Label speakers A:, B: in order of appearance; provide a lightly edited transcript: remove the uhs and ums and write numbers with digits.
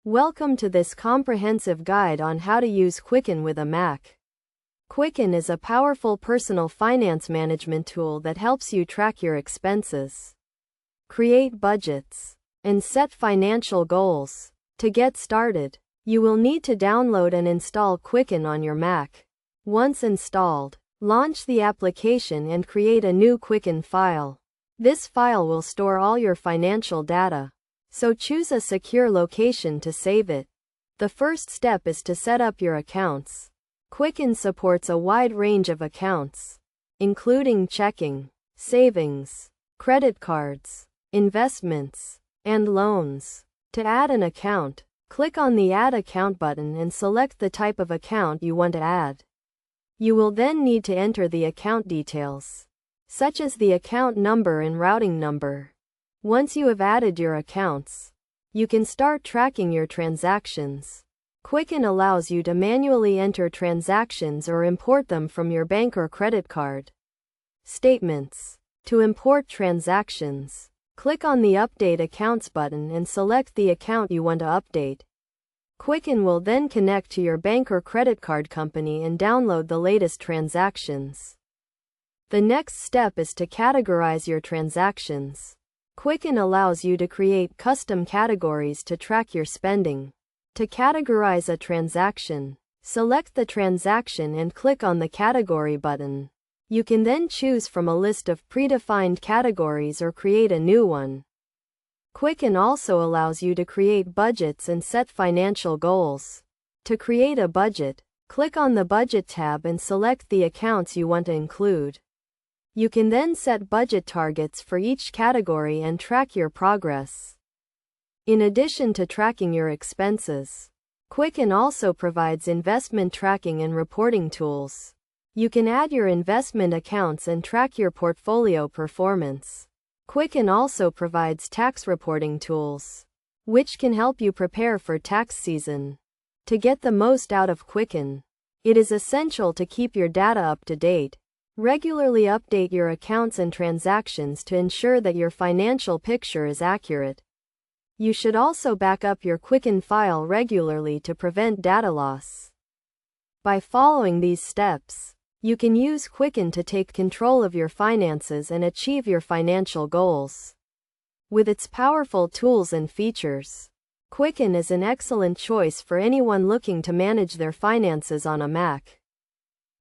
A: Welcome to this comprehensive guide on how to use Quicken with a Mac. Quicken is a powerful personal finance management tool that helps you track your expenses, create budgets, and set financial goals. To get started, you will need to download and install Quicken on your Mac. Once installed, launch the application and create a new Quicken file. This file will store all your financial data, so choose a secure location to save it. The first step is to set up your accounts. Quicken supports a wide range of accounts, including checking, savings, credit cards, investments, and loans. To add an account, click on the Add Account button and select the type of account you want to add. You will then need to enter the account details, such as the account number and routing number. Once you have added your accounts, you can start tracking your transactions. Quicken allows you to manually enter transactions or import them from your bank or credit card statements. To import transactions, click on the Update Accounts button and select the account you want to update. Quicken will then connect to your bank or credit card company and download the latest transactions. The next step is to categorize your transactions. Quicken allows you to create custom categories to track your spending. To categorize a transaction, select the transaction and click on the Category button. You can then choose from a list of predefined categories or create a new one. Quicken also allows you to create budgets and set financial goals. To create a budget, click on the Budget tab and select the accounts you want to include. You can then set budget targets for each category and track your progress. In addition to tracking your expenses, Quicken also provides investment tracking and reporting tools. You can add your investment accounts and track your portfolio performance. Quicken also provides tax reporting tools, which can help you prepare for tax season. To get the most out of Quicken, it is essential to keep your data up to date. Regularly update your accounts and transactions to ensure that your financial picture is accurate. You should also back up your Quicken file regularly to prevent data loss. By following these steps, you can use Quicken to take control of your finances and achieve your financial goals. With its powerful tools and features, Quicken is an excellent choice for anyone looking to manage their finances on a Mac.